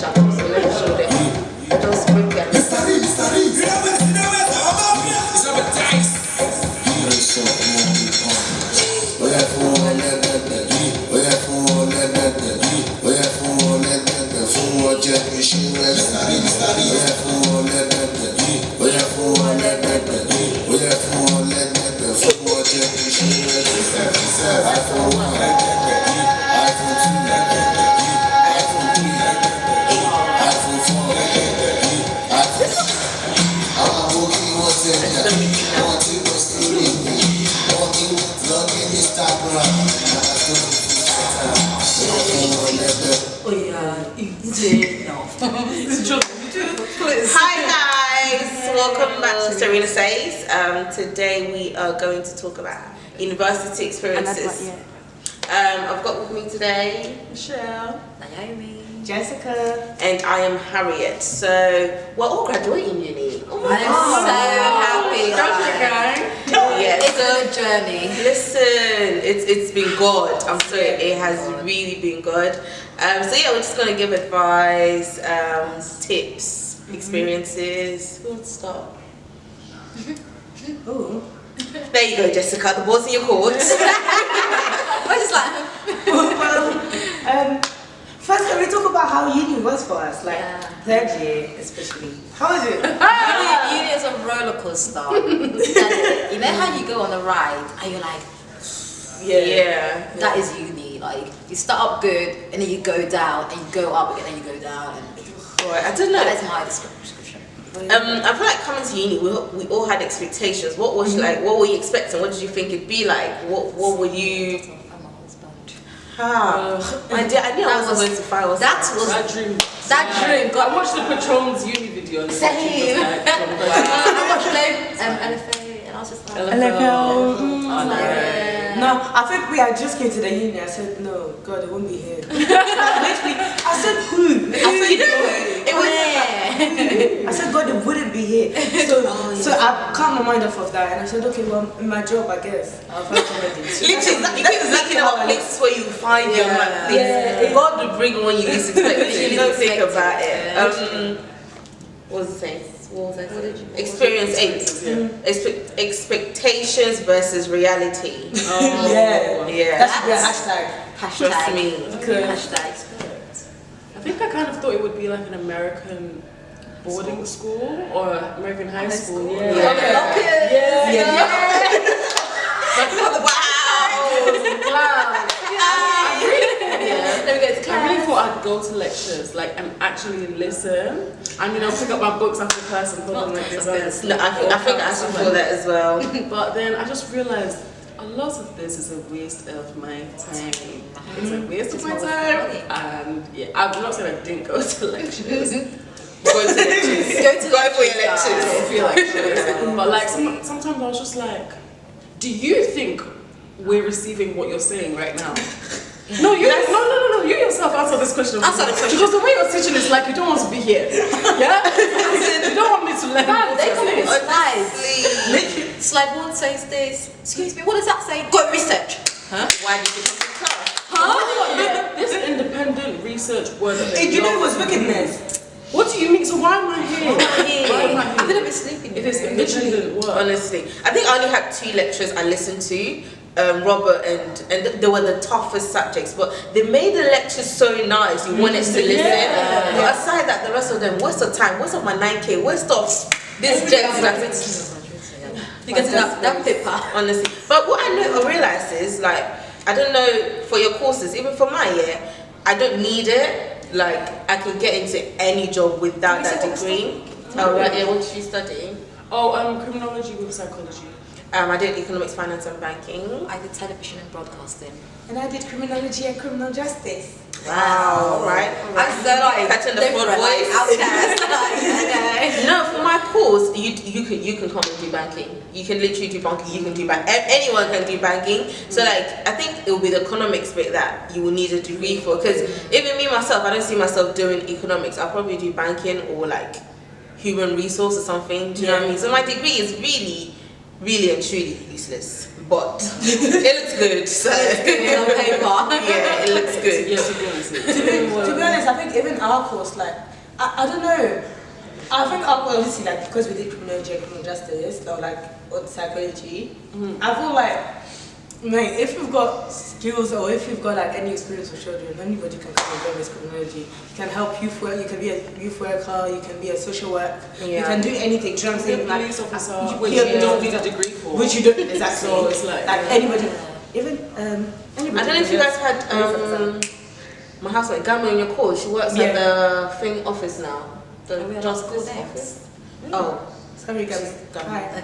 shampoo, so let's show them. Just bring them. Hi guys, welcome back to Serena Says. Today we are going to talk about university experiences. I've got with me today Michelle, Naomi, Jessica, and I am Harriet. So we're all graduating uni. Oh my I'm so happy. Yeah, it's a journey. Listen, it's been good. I'm sorry, it has really been good. So yeah, we're just gonna give advice, tips, experiences. Who wants to start? Oh, there you go, Jessica. The ball's in your court. We're just like. First, can we talk about how uni was for us, like third year especially? How was it? Uni is a roller coaster. You know how you go on a ride and you're like, yeah, that is uni. Like you start up good and then you go down and you go up again and you go down. And right, I don't know. That is my description. I feel like coming to uni, we all had expectations. What was like? What were you expecting? What did you think it'd be like? What were you? I knew I wasn't going to find us. That was that dream. That dream. I watched the Patron's uni video. And Same. I watched LFA and I was just like, No, I think I just came to the uni. I said, no, God, it won't be here. Literally, I said, who? I said, it was. I said, God, it wouldn't be here. So I calmed my mind off of that, and I said, okay, well, in my job, I guess I'll find somebody. Literally, you keep thinking about places where you find your things. God will bring when you least expect it. You don't think about it. What was the thing? What was I saying? Experience 8. Expectations versus reality. Yeah. That should be a hashtag. Trust me. Hashtag. I think I kind of thought it would be like an American boarding school or American high school. Yeah. Wow. I really thought I'd go to lectures, like, and actually listen. And, pick up my books after class and put them like this. No, I think I should feel that as well. But then I just realized a lot of this is a waste of my time. It's a waste of my time. And yeah, I'm not saying I didn't go to lectures. Go for your lectures. But like sometimes I was just like, do you think we're receiving what you're saying right now? No, you yourself answer this question. Answer the question. Because the way you're teaching is like you don't want to be here. Yeah? You don't want me to learn. They come with slides. Slide 1 says this. Excuse me, what does that say? Go research. Huh? Why did you come to class? This independent research word that they You know it was wickedness. What do you mean? So why am I here? I'm gonna be sleeping. If it's independent work. Honestly, I think I only had 2 lectures I listened to. Robert and they were the toughest subjects, but they made the lectures so nice. You wanted to listen. But aside that, the rest of them, waste of time, waste of my 9K, waste of this jet. You get that paper. Honestly, but what I realized is like I don't know for your courses, even for my year, I don't need it. Like I can get into any job without that degree. Oh right, yeah. What did you study? Criminology with psychology. I did economics, finance, and banking. I did television and broadcasting. And I did criminology and criminal justice. Wow, all right. I'm so like catching the fraud voice. No, for my course, you can come and do banking. You can literally do banking. You can do anyone can do banking. So like, I think it will be the economics bit that you will need a degree for. Because even me myself, I don't see myself doing economics. I'll probably do banking or like human resource or something. Do you know what I mean? So my degree is really and truly useless, but it looks good. So it's good on paper. Yeah, it looks good. Yeah, to be honest. To be honest, I think even our course, like, I don't know. I think our course, obviously, like, because we did criminology and criminal justice, or like, or psychology, I feel like, mate, if you've got skills or if you've got like any experience with children, anybody can come and join this criminology. You can help youth work, you can be a youth worker, you can be a social work, you can do anything. Do you know what I'm saying? Police officer, which you don't need a degree for. Which you don't, exactly. So it's like anybody, even anybody. I don't know if you guys had my housemate Gamma in your course. She works at the thing office now. The justice office. Oh. Sorry, guys. Hi.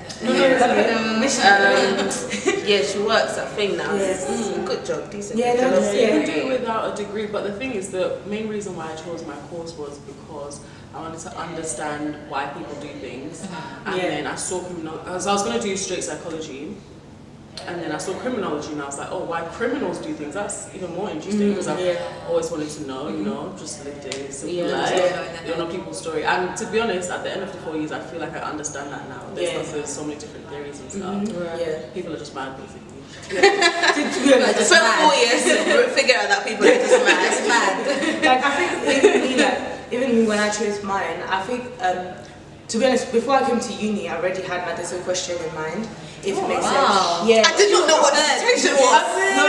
Yeah, she works at Thing now. Yes. Good job, decent. Yeah, you can do it without a degree, but the thing is, the main reason why I chose my course was because I wanted to understand why people do things, and then I saw criminology. So I was going to do straight psychology, and then I saw criminology, and I was like, oh, why criminals do things? That's even more interesting because I've always wanted to know, you know, just lived a simple life, you know, people's story. And to be honest, at the end of the 4 years, I feel like I understand that now. There's so many different theories and stuff. People are just mad, basically. Just spent 4 years to figure out that people are just mad. Like, I think even me when I chose mine, I think to be honest, before I came to uni, I already had my dissertation question in mind. If it makes sense. Yeah. I did not know what dissertation was. No,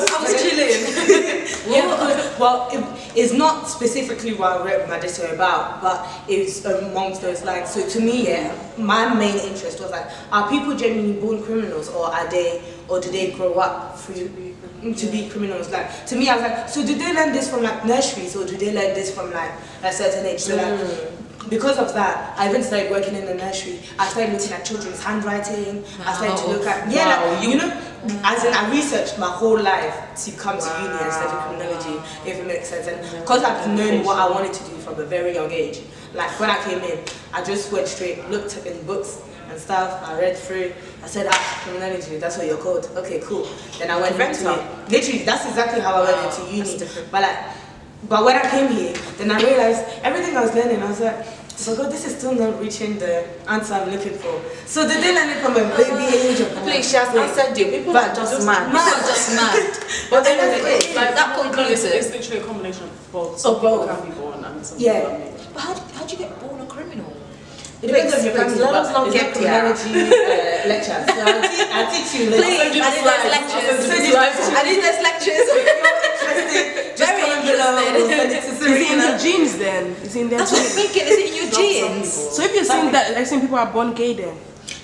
I was chilling. Well, it's not specifically what I wrote my dissertation about, but it's amongst those lines. So to me, my main interest was like, are people genuinely born criminals, or do they grow up to be criminals? Like, to me, I was like, so do they learn this from like nurseries, or do they learn this from like a certain age? So like, because of that, I even started working in the nursery. I started looking at children's handwriting. I started to look at, like, you know, as in I researched my whole life to come to uni and study criminology, if it makes sense. And because I've known what I wanted to do from a very young age, like when I came in, I just went straight, looked in books and stuff, I read through, I said, criminology, that's what you're called. Okay, cool. Then I went into it. Literally, that's exactly how I went into uni. But when I came here, then I realized everything I was learning, I was like, oh God, this is still not reaching the answer I'm looking for. So did they learn it from a baby age? Please, she has answered you. People are just mad. People are just mad. But then like that concludes it. It's literally a combination of both. Some people can be born and some people are made. But how do you get born a criminal? It depends on your family, let us not get criminology lectures. So I'll teach you later. Please, I need those lectures. I need those lectures. Very interested. It's in your genes then. It's in their That's what I'm genes. thinking. Is it in your genes? So if you're saying that, like saying people are born gay then.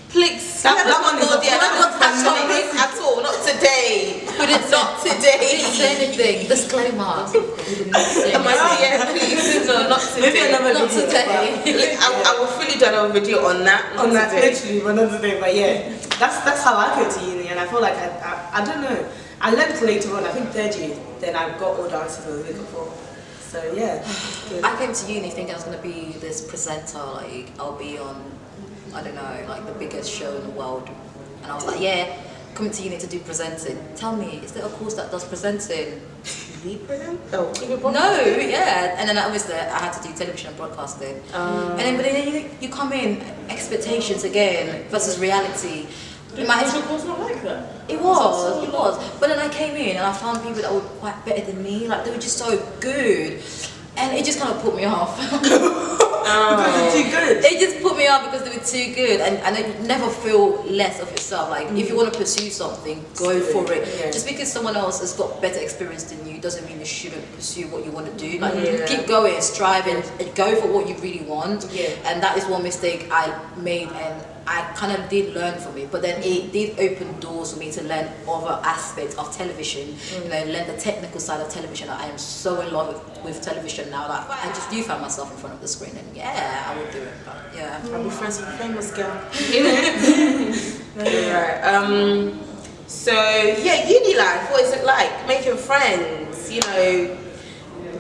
Please, that one is not at all. Not today. Not today. We didn't say anything. Disclaimer. Please, no, not today. Not today. I will fully do another video on that. On that, literally, another day. But yeah, that's how I go to uni, and I feel like I don't know. I learned later on. I think third year, then I got all the answers I was looking for. So yeah. I came to uni thinking I was going to be this presenter, like I'll be on, I don't know, like the biggest show in the world. And I was like, yeah, coming to uni to do presenting. Tell me, is there a course that does presenting? No, yeah. And then obviously I had to do television and broadcasting. And then you come in, expectations again versus reality. Was your course not like that? It was. But then I came in and I found people that were quite better than me. Like they were just so good, and it just kind of put me off. Because you're too good. It just put me off because they were too good, and you never feel less of yourself. Like if you want to pursue something, go for it. Yeah. Just because someone else has got better experience than you doesn't mean you shouldn't pursue what you want to do. Like keep going, strive, and go for what you really want. Yeah. And that is one mistake I made, and I kind of did learn from it, but then it did open doors for me to learn other aspects of television, you know, learn the technical side of television. I am so in love with television now that I just do find myself in front of the screen, and yeah, I would do it, but yeah. I'll be friends with a famous girl. Right. So yeah, uni life, what is it like? Making friends, you know,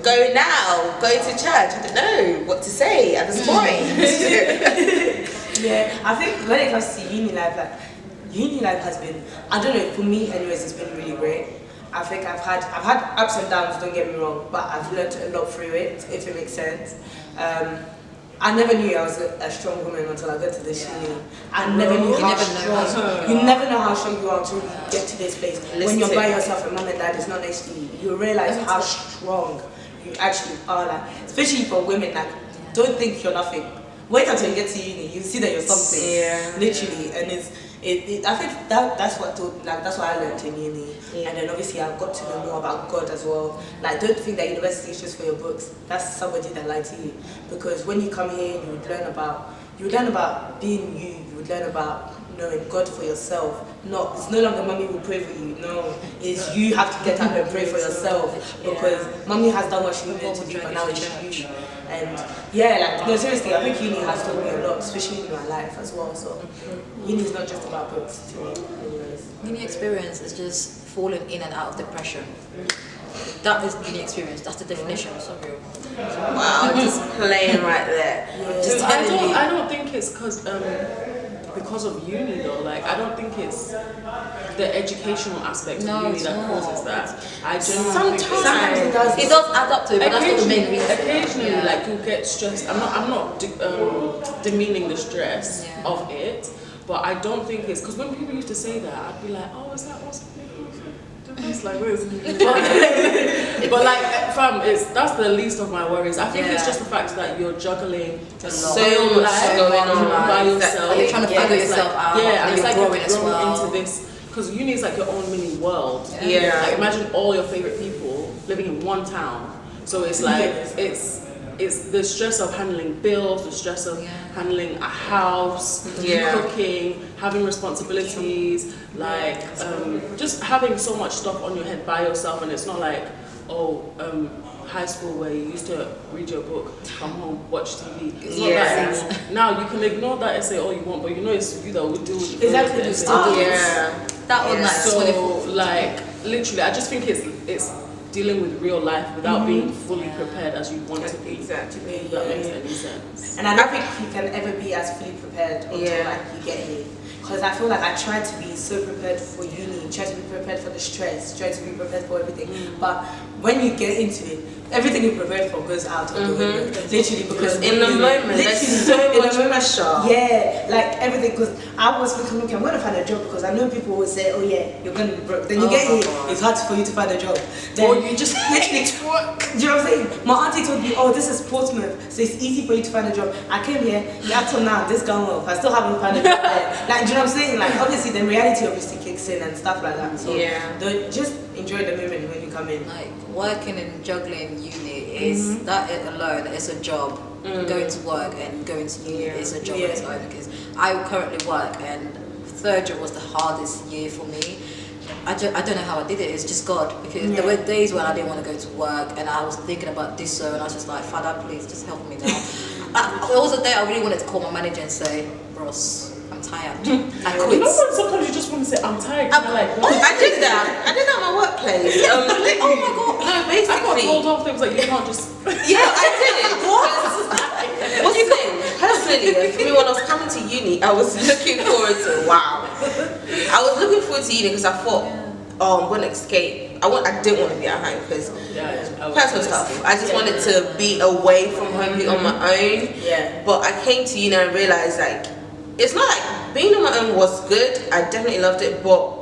go to church, I don't know what to say at this point. Yeah, I think when it comes to uni life, has been, I don't know, for me anyways, it's been really great. I think I've had ups and downs, don't get me wrong, but I've learned a lot through it, if it makes sense. I never knew I was a strong woman until I got to this uni. I never knew how strong. You never know how strong you are until you get to this place. When you're by yourself and mom and dad is not next to you, you realize how strong you actually are. Like, especially for women, like, don't think you're nothing. Wait until you get to uni, you see that you're something. Yeah. Literally, and I think that's what I learned in uni. Yeah. And then obviously I got to know more about God as well. Like, don't think that university is just for your books. That's somebody that lied to you. Because when you come here, you would learn about being you. You would learn about knowing God for yourself. No, it's no longer mommy will pray for you. No, it's you have to get up and pray for yourself, because mommy has done what she needed to do, but now it's you. And yeah, like, no, seriously, I think uni has taught me a lot, especially in my life as well. So uni is not just about books to me, anyways. Uni experience is just falling in and out of depression. That is uni experience. That's the definition. Sorry. Wow, just playing right there. Yeah. Just I don't think it's because of uni though. Like, I don't think it's the educational aspect of uni that causes that. I genuinely sometimes it does add up to it, but that's not the main reason. Occasionally, like, you'll get stressed. I'm not demeaning the stress of it, but I don't think it's because when people used to say that, I'd be like, oh, is that what's it's like this? But like, fam, that's the least of my worries. I think it's just the fact that you're juggling so much going on by yourself. You're trying to figure yourself out. Yeah, and it's like you're growing well into this, because uni is like your own mini world. Yeah. Like, imagine all your favorite people living in one town. So it's like it's the stress of handling bills, the stress of handling a house, cooking, having responsibilities, like just having so much stuff on your head by yourself. And it's not like, high school where you used to read your book, come home, watch TV. It's not that anymore. Now you can ignore that essay all you want, but you know it's you that will do it. Exactly. That was nice. So like, literally, I just think it's dealing with real life without being fully prepared as you want to be. Exactly. If that makes any sense. And I don't think you can ever be as fully prepared until like you get here. Because I feel like I tried to be so prepared for uni, tried to be prepared for the stress, tried to be prepared for everything. But when you get into it, everything you prepared for goes out of the window. Literally, because in the moment, there's so much pressure. Yeah, like everything. Because I was thinking, okay, I'm going to find a job, because I know people will say, oh yeah, you're going to be broke. Then you get here, it's hard for you to find a job. Then, or you just literally work. Do you know what I'm saying? My auntie told me, oh, this is Portsmouth, so it's easy for you to find a job. I came here, up till now, this gone well. I still haven't found a job there. Like, do you know what I'm saying? Like, obviously, the reality obviously kicks in and stuff like that. So just enjoy the moment when you come in. Like, working and juggling uni is that it alone is a job. Going to work and going to uni is a job on its own, because I currently work, and third year was the hardest year for me. I don't know how I did it. It's just God, because there were days when I didn't want to go to work, and I was thinking about this, and I was just like, Father, please just help me now. There was a day I really wanted to call my manager and say, Ross, I'm tired. I quit. You know what? Sometimes you just want to say, I'm tired. I did that at my workplace. Oh my God. No, basically. I got told off things like, you can't just. Yeah, I did. What's the thing? Personally, for me, when I was coming to uni, I was looking forward to I was looking forward to uni because I thought, I'm going to escape. I didn't want to be at home because personal stuff. I just wanted to be away from home, be on my own. Yeah. But I came to uni and realized, like, it's not like being on my own was good. I definitely loved it, but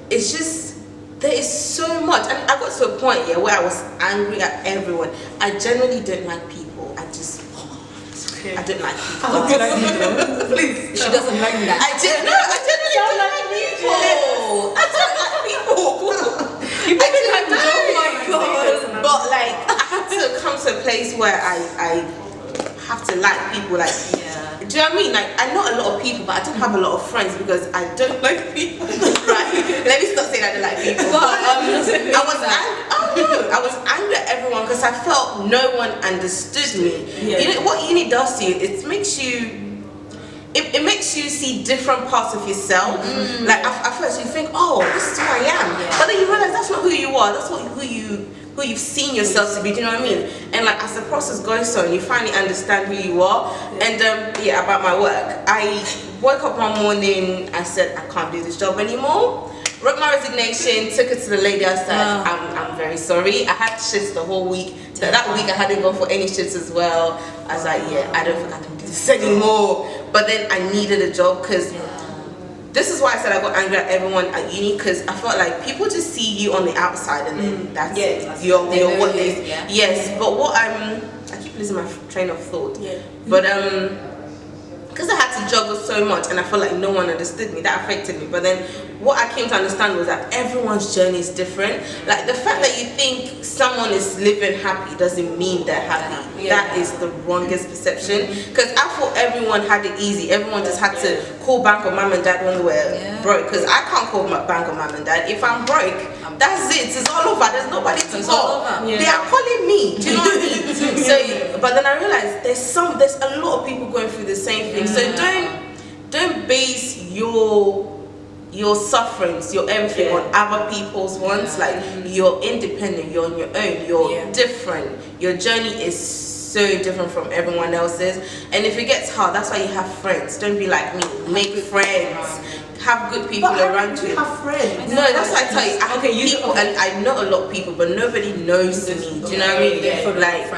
it's just there is so much, and I got to a point where I was angry at everyone. I genuinely didn't like people. I didn't like people. How did I do? Please. She doesn't like that. I genuinely don't like people. I don't like people. Oh my God. But like, I had to come to a place where I have to like people. Like, do you know what I mean? Like, I know a lot of people, but I don't have a lot of friends because I don't like people. Right? Let me stop saying I don't like people. But I was angry at everyone because I felt no one understood me. You know what uni does to you? It makes you. It makes you see different parts of yourself. Like at first you think, oh, this is who I am, but then you realize that's not who you are. That's who you've seen yourself to be. Do you know what I mean? And like as the process goes on, you finally understand who you are. And about my work, I woke up one morning. I said I can't do this job anymore. wrote my resignation, took it to the lady. I said, I'm very sorry. I had shifts the whole week. So that week I hadn't gone for any shifts as well. I was like, yeah, I don't think I can do this anymore. But then I needed a job because this is why I said I got angry at everyone at uni, because I felt like people just see you on the outside and then that's it. You're what they is. Yes, but what I keep losing my train of thought. But because I had to juggle so much and I felt like no one understood me, that affected me. But then what I came to understand was that everyone's journey is different. Like the fact that you think someone is living happy doesn't mean they're happy. That is the wrongest perception. Because I thought everyone had it easy. Everyone just had to call bank of mum and dad when they were broke. Because I can't call bank of mum and dad. If I'm broke, that's it. It's all over. There's nobody to call. They are calling me. Do you know what I mean? So, but then I realized there's a lot of people going through the same thing. So don't base your sufferings, your everything on other people's ones. Like you're independent, you're on your own, you're different. Your journey is so different from everyone else's. And if it gets hard, that's why you have friends. Don't be like me. Make friends. Have good people around you. Have friends. No, that's what I tell you. I have people, and I know a lot of people, but nobody knows me. Do you know what I mean? Like,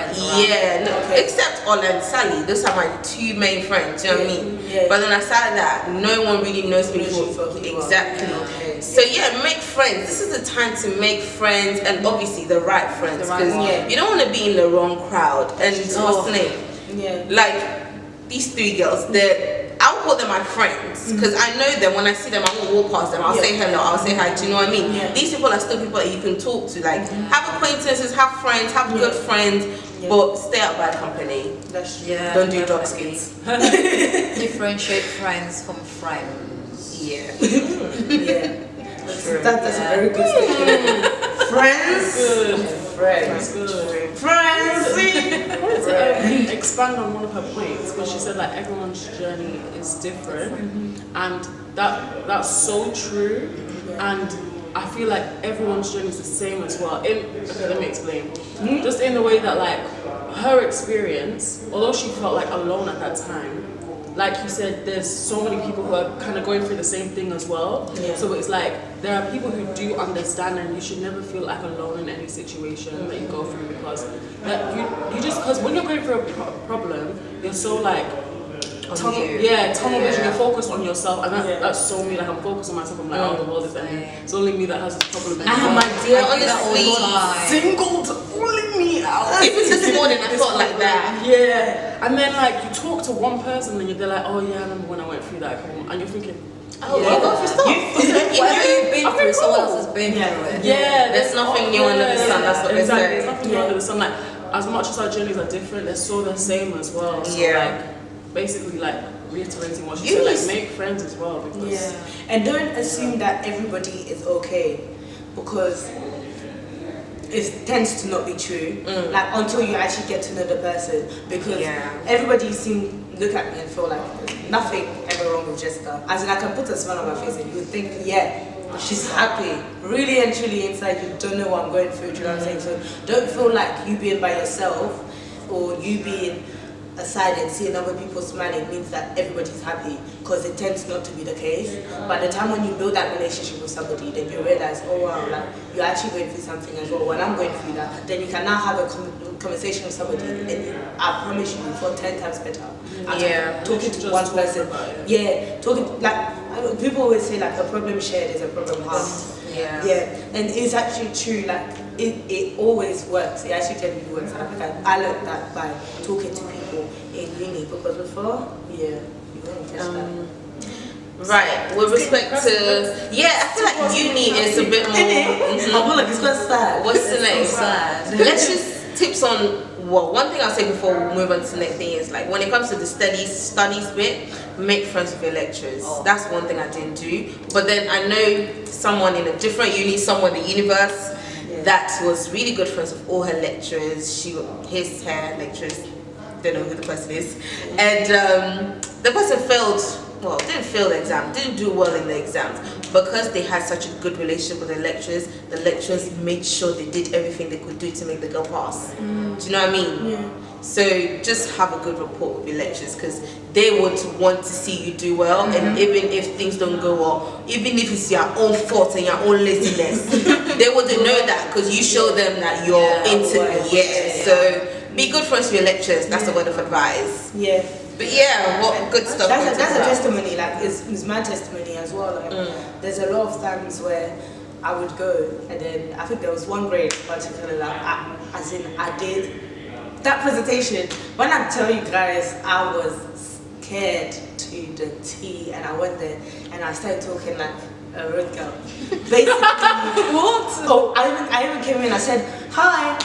except Ola and Sally. Those are my two main friends. Do you know what I mean? But then aside that, no one really knows me. Exactly. So make friends. This is the time to make friends, and obviously the right friends, because you don't want to be in the wrong crowd. And what's the name? Like these three girls, I'll call them my friends because I know them. When I see them, I will walk past them. I'll say hello. I'll say hi. Do you know what I mean? These people are still people that you can talk to. Like have acquaintances, have friends, have good friends, but stay out bad company. Don't do dog skins. Differentiate friends from friends. That's a very good statement. Friends. Friends. I wanted to expand on one of her points, because she said like everyone's journey is different, and that's so true. And I feel like everyone's journey is the same as well. Okay, let me explain. Just in the way that like her experience, although she felt like alone at that time, like you said, there's so many people who are kind of going through the same thing as well. So it's like there are people who do understand, and you should never feel like alone in any situation that you go through, because because when you're going through a problem, you're so like tunnel vision. You're focused on yourself, and that's so me. Like I'm focused on myself. I'm like, oh, the world is ending. It's only me that has this problem. My dear, honestly, singled only me out. Even this morning, I felt like that. And then like you talk to one person, and they're like, oh yeah, I remember when I went through that, and you're thinking, oh, you go through stuff. Whatever you've been through, someone else has been through it. There's nothing new under the sun. That's what they say. There's nothing new under the sun. Like as much as our journeys are different, they're so the same as well. So like basically like reiterating what she said, like make friends as well, because and don't assume that everybody is okay, because it tends to not be true. Like until you actually get to know the person, because everybody look at me and feel like there's nothing ever wrong with Jessica. As in I can put a smile on my face and you would think, she's happy. Really and truly inside you don't know what I'm going through, do you know what I'm saying? So don't feel like you being by yourself or you being aside and seeing other people smiling means that everybody's happy, because it tends not to be the case. By the time when you build that relationship with somebody, then you realize, oh wow, like you're actually going through something as well. When I'm going through that, then you can now have a conversation with somebody, and I promise you feel 10 times better. Talking to one person, talking like people always say like a problem shared is a problem halved. And it's actually true. Like it always works. It actually genuinely works. I learned that by talking to people in uni, because before, you wouldn't catch that. Right, with respect to I feel like uni is a bit more. I feel like it's quite sad. What's the next? So sad. Let's just tips on. Well, one thing I'll say before we move on to the next thing is like when it comes to the studies bit, make friends with your lecturers. That's one thing I didn't do. But then I know someone in a different uni, somewhere in the universe, that was really good friends with all her lecturers. His lecturers, don't know who the person is, and the person failed well, didn't fail the exam, didn't do well in the exams, because they had such a good relationship with the lecturers made sure they did everything they could do to make the girl pass. Do you know what I mean? Yeah. So just have a good rapport with your lecturers, because they would want to see you do well, and even if things don't go well, even if it's your own fault and your own laziness, they wouldn't know that because you show them that you're into it. So be good friends with your lecturers. That's a word of advice. Yeah. But yeah, what good stuff. That's a testimony, like it's my testimony as well. Like there's a lot of times where I would go, and then I think there was one grade particularly, like I did that presentation. When I tell you guys, I was scared to the T, and I went there and I started talking like a road girl. Basically, what? Oh, I even came in. I said, "Hi,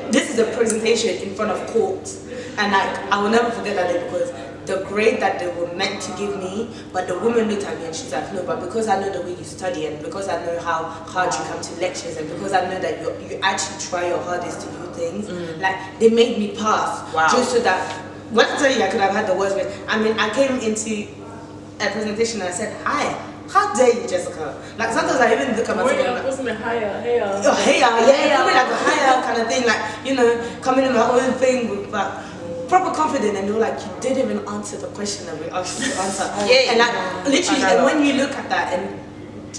this is a presentation in front of court," and like I will never forget that day, because the grade that they were meant to give me, but the woman looked at me and she's like, "No, but because I know the way you study, and because I know how hard you come to lectures, and because I know that you actually try your hardest to do things, like they made me pass, just so that when I tell you I could have had the worst grade. I mean, I came into a presentation and I said, "Hi, how dare you, Jessica?" Like sometimes I even look at myself. Like, wasn't it higher? Oh, hey, coming like a higher kind of thing, like, you know, coming in my own thing with proper confidence, and they were like, "You didn't even answer the question that we asked you to answer." And like literally, and when you look at that, and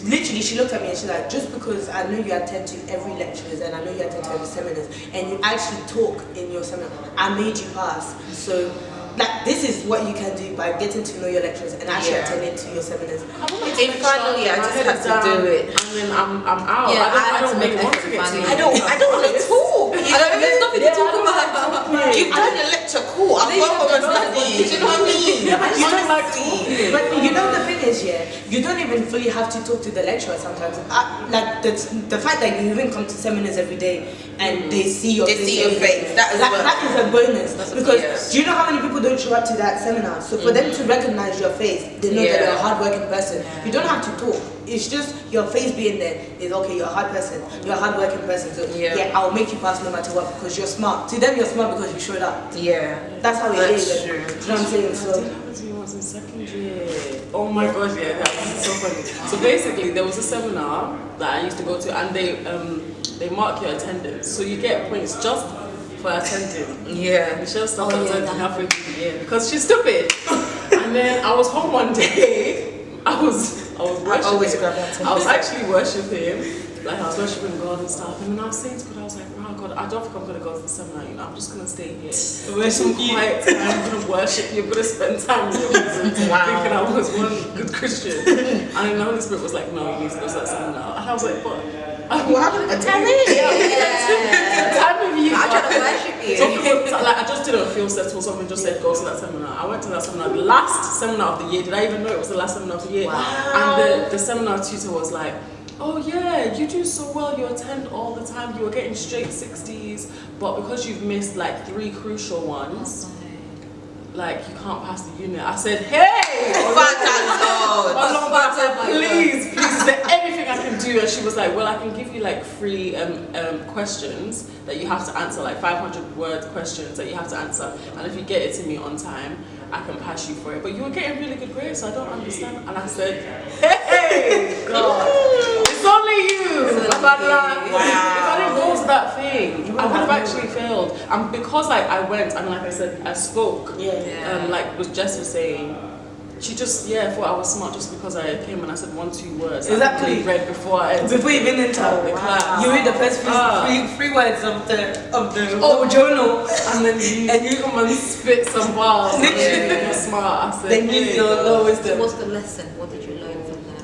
literally she looked at me and she's like, "Just because I know you attend to every lectures and I know you attend to every seminars, and you actually talk in your seminar, I made you pass. So like this is what you can do by getting to know your lecturers and actually attending to your seminars." In finally, I just had to do it. And then I'm out. Yeah, I don't really want to get to I don't want to talk. There's nothing to talk about. You've done your lecture, cool. I'll go home and study. Do you know what I mean? You don't like talking. But you know the thing is, you don't even fully have to talk to the lecturer sometimes. Like the fact that you even come to seminars every day and they see your face. That is a bonus. Because do you know how many people don't show up to that seminar? So for them to recognize your face, they know that you're a hardworking person. You don't have to talk. It's just your face being there is okay. You're a hard person. You're a hardworking person. So I'll make you pass no matter what, because you're smart. To them, you're smart because you showed up. Yeah, that's how it is. That's true. You know what I'm saying? So What happened to me when I was in second year? Oh my gosh, that was so funny. So basically, there was a seminar that I used to go to, and they mark your attendance, so you get points just for attending. Yeah. Michelle stopped attending halfway through the year because she's stupid. And then I was home one day. I was worshiping. Always grab that. I was actually worshiping. Like I was worshiping God and stuff, and then I was saying to God, I was like, "Oh God, I don't think I'm gonna go to the seminar. You know, I'm just gonna stay here. Worship quiet time. I'm gonna worship you. I'm gonna spend time with you." Thinking I was one good Christian, and then the Holy Spirit was like, "No, you need to go to that seminar." And I was like, "But what happened? Time with you. I'm trying to worship you." So like I just didn't feel settled. Someone just said, "Go to that seminar." I went to that seminar, the last seminar of the year. Did I even know it was the last seminar of the year? Wow. And the seminar tutor was like, "Oh yeah, you do so well, you attend all the time, you were getting straight 60s, but because you've missed like 3 crucial ones, like you can't pass the unit." I said, "Hey! Please, is there anything I can do?" And she was like, "Well, I can give you like 3 questions that you have to answer, like 500-word questions that you have to answer, and if you get it to me on time, I can pass you for it. But you were getting really good grades, so I don't understand." And I said, "Hey, God, it's only you." If I didn't go to that thing, I would have actually failed. And because like I went and like I said, I spoke, like what Jess was saying, she just thought I was smart just because I came and I said 1-2 words. Exactly. I read before you even enter the class. You read the first three words of the journal, and then you come and spit some bars. You're smart. I said, then you know wisdom. What's the lesson? What did you learn from that?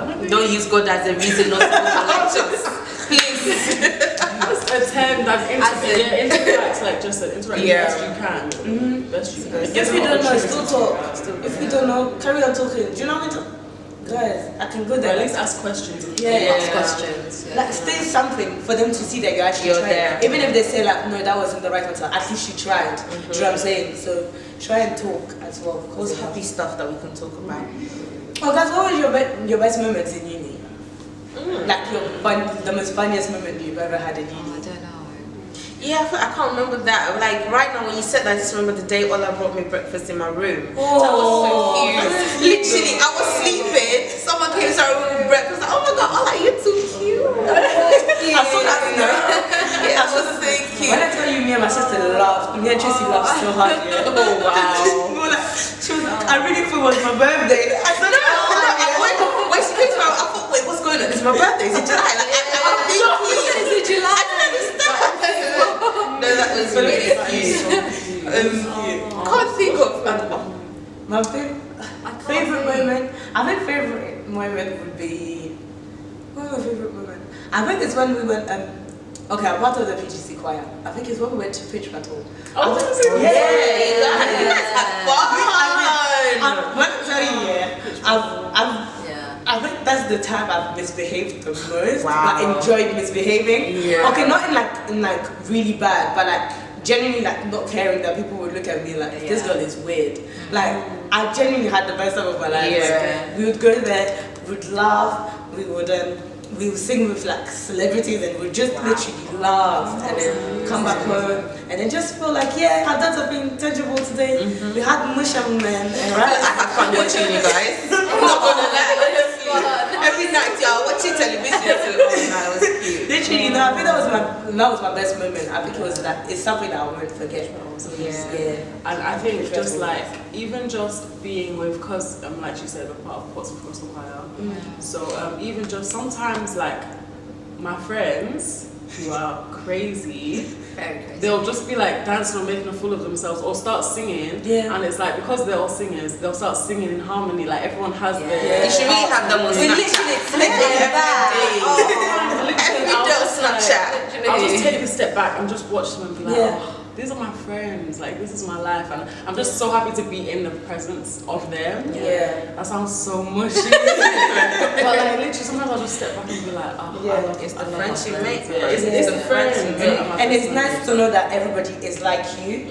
Maybe Don't use God as a reason not to go to lectures. Please. Just attend and interact, like just interact best you can. Best you can. If you don't know, still talk. If you don't know, carry on talking. Do you know what I mean? Guys, I can go there. Or at least ask questions. Ask questions. Like say something for them to see that you're actually trying. there. Even if they say like, "No, that wasn't the right answer," at least you tried. Do you know what I'm saying? So try and talk as well. What's happy stuff that we can talk about? Oh guys, what was your best moments in uni? Like the most funniest moment you've ever had in uni? I don't know. Yeah, I can't remember that. Like right now, when you said that, I just remember the day Ola brought me breakfast in my room. That was so cute. Literally, I was sleeping. Someone came to our room with breakfast. Like, oh my god, Ola, you're too cute. I saw that. Yeah, that was so cute. When I tell you, me and my sister laughed. Me and Tracy laughed so hard. Yeah. Oh wow. She was, I really thought it was my birthday. I said, when she came to my room, I thought, wait, what's going on? It's my birthday. Is it July? Like, I'm thinking. Is it July? I didn't understand. No, that was really cute. Can't think of my favorite moment. I think favorite moment would be. What was my favorite moment? I think it's when we went. Okay, I'm part of the PGC choir. I think it's when we went to pitch battle. Oh, you guys had fun. Let me tell you, I think that's the time I've misbehaved the most. Wow. I enjoyed misbehaving. Yeah. Okay, not in like really bad, but like genuinely like not caring that people would look at me like this girl is weird. Like I genuinely had the best time of my life. Yeah. Like, we would go there, we'd laugh, we would sing with like celebrities and we'd just literally laugh and then come back home and then just feel like our dads have been tangible today. We had musham man and I had fun watching you guys. I'm not gonna lie. Every night, y'all watching television. That was cute. Literally, no, I think that was my best moment. I think it's something that I won't forget. And I think just like even just being with, because like she said, we're part of Portsmouth Gospel Choir. So even just sometimes like my friends who are crazy, they'll just be like dancing or making a fool of themselves or start singing, and it's like because they're all singers, they'll start singing in harmony. Like everyone has their. You should really have them on Snapchat. Every day on Snapchat. I'll just take a step back and just watch them and be like, oh, these are my friends, like this is my life, and I'm just so happy to be in the presence of them. That sounds so mushy. But like literally sometimes I'll just step back and be like, oh, it's the friendship mate. It's the friends. And it's nice to know that everybody is like you.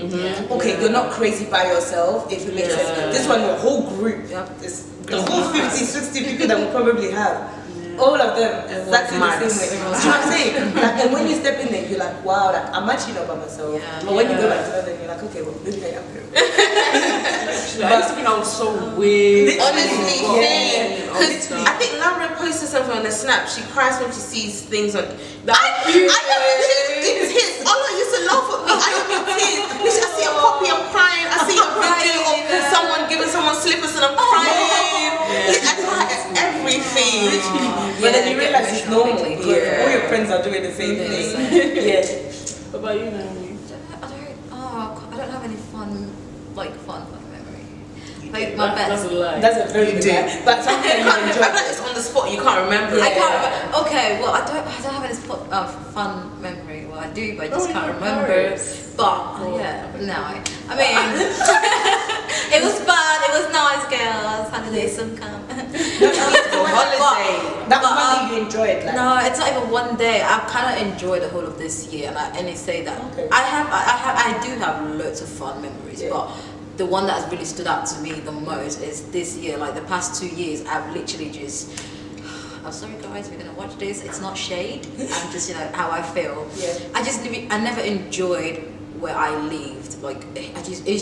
Okay, you're not crazy by yourself, if it makes sense. This one, your whole group, is the whole 50, 60 people that we probably have. All of them exactly the same way. You know what I'm saying? Like, and when you step in there, you're like, wow, like, I'm actually not by myself. But when you go back to them, you're like, okay, well, maybe I am here. I used to think I was so weird. Honestly, because I think Lamra posted something on the Snap. She cries when she sees things on. I am in tears. Ola used to laugh at me. I am in tears. I see a puppy, I'm crying. I see a video of someone giving someone slippers and I'm crying. I cry at everything. But then you realize it's normal because all your friends are doing the same thing. What about you, Naomi? I don't have any fun memory. Like my That's best. a lie. That's a very good lie. But something you enjoy. I feel like it's on the spot. You can't remember. I can't remember. Okay, well I don't have any fun memory. Well I do, but I just can't remember. Paris. But no. I mean, it was fun. It was nice, girls. Holiday some come. Holiday. That was one thing you enjoyed. Like. No, it's not even one day. I've kind of enjoyed the whole of this year, and I only say that I do have loads of fun memories, but the one that has really stood out to me the most is this year. Like the past 2 years, I've literally just. I'm sorry, guys, we're gonna watch this. It's not shade. I'm just, how I feel. I never enjoyed where I lived. Like it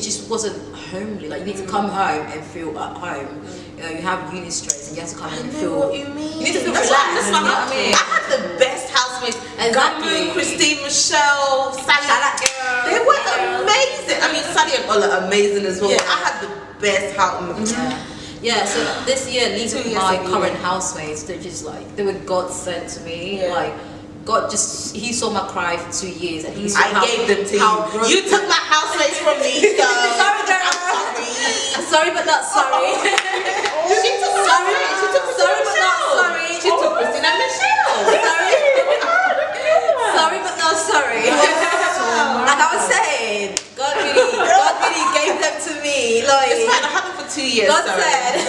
just wasn't homely. Like you need to come home and feel at home. You have uni stress and you have to come and feel. What you mean? You need to feel That's relaxed. what I mean. I had the best housemates. Gamu, Christine, Michelle, Sally. They were amazing. I mean, Sally and Ola are amazing as well. I had the best housemates. Yeah, so this year, leaving my current housemates, they're just like, they were God sent to me. Like, God he saw my cry for 2 years and he saw I gave them to you. You took my housemates from me, so sorry, girl. I'm sorry, but not sorry. She took sorry, but not sorry. She took Christine and Michelle. Sorry, but not sorry. Like I was saying, God really gave them to me. Like, it's fine, I had them for 2 years. God said,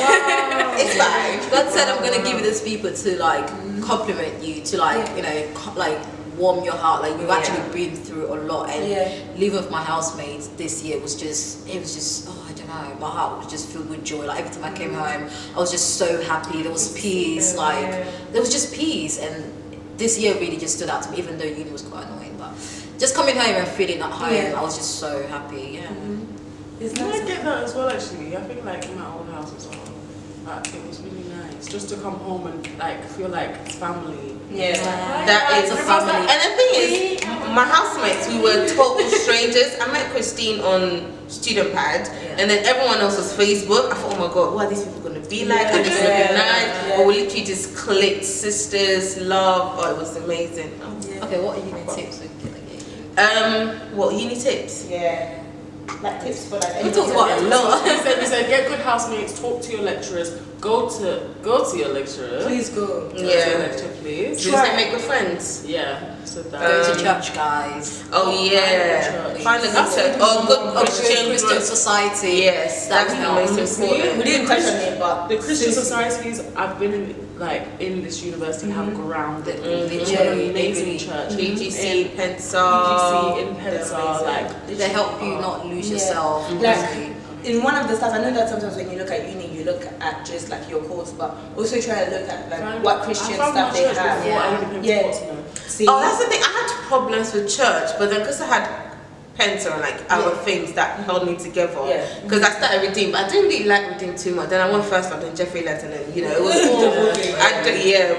it's fine. God said, I'm gonna give you these people to like compliment you, to like warm your heart. Like you've actually been through a lot, and living with my housemates this year was just I don't know, my heart was just filled with joy. Like every time I came home, I was just so happy. There was peace. Like there was just peace, and this year really just stood out to me, even though uni was quite annoying. But just coming home and feeling at home, I was just so happy. Yeah. It's I nice. get that as well, actually. I think like in my old house as well, it was really nice just to come home and like feel like family. Yeah, Yeah. that is a family. And the thing is, my housemates, we were total strangers. I met Christine on Student Pad, and then everyone else was Facebook. I thought, oh my god, what are these people going to be like? Are they going to be nice? But we literally just clicked, sisters, love. Oh, it was amazing. Okay, what are uni tips we can give? What uni tips? Yeah. Like tips for like. We talked about a lot. We said get good housemates, talk to your lecturers, go to your lecturer. Please go. Go to your lecturer, please. Just like make good friends. Yeah. So that. Go to church, guys. Oh yeah. Find a good church. Oh, good Christian group. society. Yes, that's the most important. We didn't touch on it, but The Christian societies I've been in this university have grounded me. It's Yeah, an amazing church. PGC, Pensar. PGC in Pensar, like They help you not lose yourself. Like in one of the stuff, I know that sometimes when you look at uni, you look at just like your course, but also try to look at like what Christian stuff they have. See? Oh, that's the thing. I had problems with church, but then because I had Pensar and like other things that held me together, because I started reading, but I didn't really like reading too much. Then I went first, and then Jeffrey left, and then it was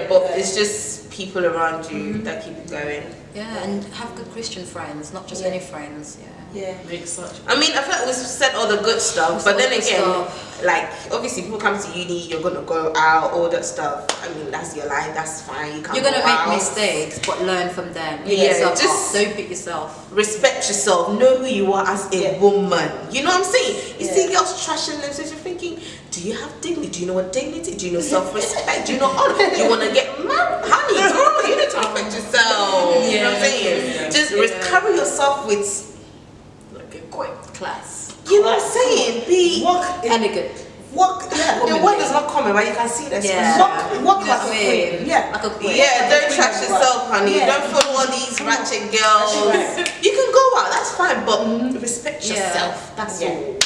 but it's just people around you that keep you going. Yeah, and have good Christian friends, not just any friends. Makes such. I mean, I feel like we said all the good stuff, but then again, like obviously people come to uni, you're gonna go out, all that stuff. I mean, that's your life, that's fine. You can't You're gonna go make out. mistakes, but learn from them. Just don't beat yourself. Respect yourself. Know who you are as a woman. You know what I'm saying? You see girls trashing themselves. You're thinking, do you have dignity? Do you know what dignity? Do you know self-respect? Do you know honor? Do you want to get married? Honey, girl, you need to respect yourself. You know what I'm saying? Just carry yourself with Class. You know what I'm saying? Be Elegant. Walk, the word is not coming, but you can see that. walk like a queen. Like a queen. Yeah, don't trash yourself, honey. Don't follow all these ratchet girls. You can go out, that's fine, but respect yourself. That's all.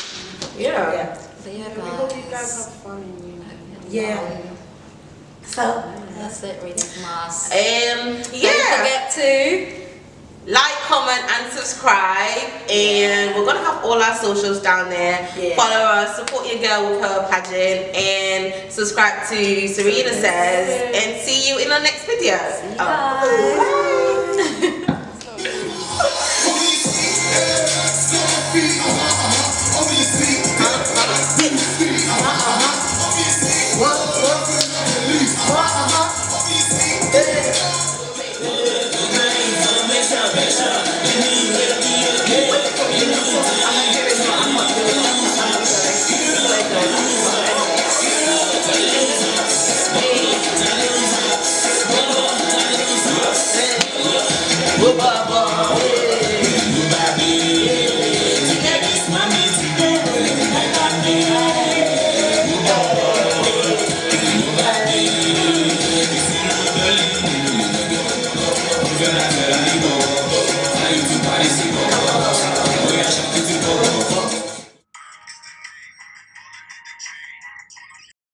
Yeah. But yeah, We hope you guys have fun in uni. So that's it, really, Mars. Don't forget to like, comment, and subscribe. And we're gonna have all our socials down there. Follow us, support your girl with her pageant, and subscribe to Serena Says. And see you in our next video. bye.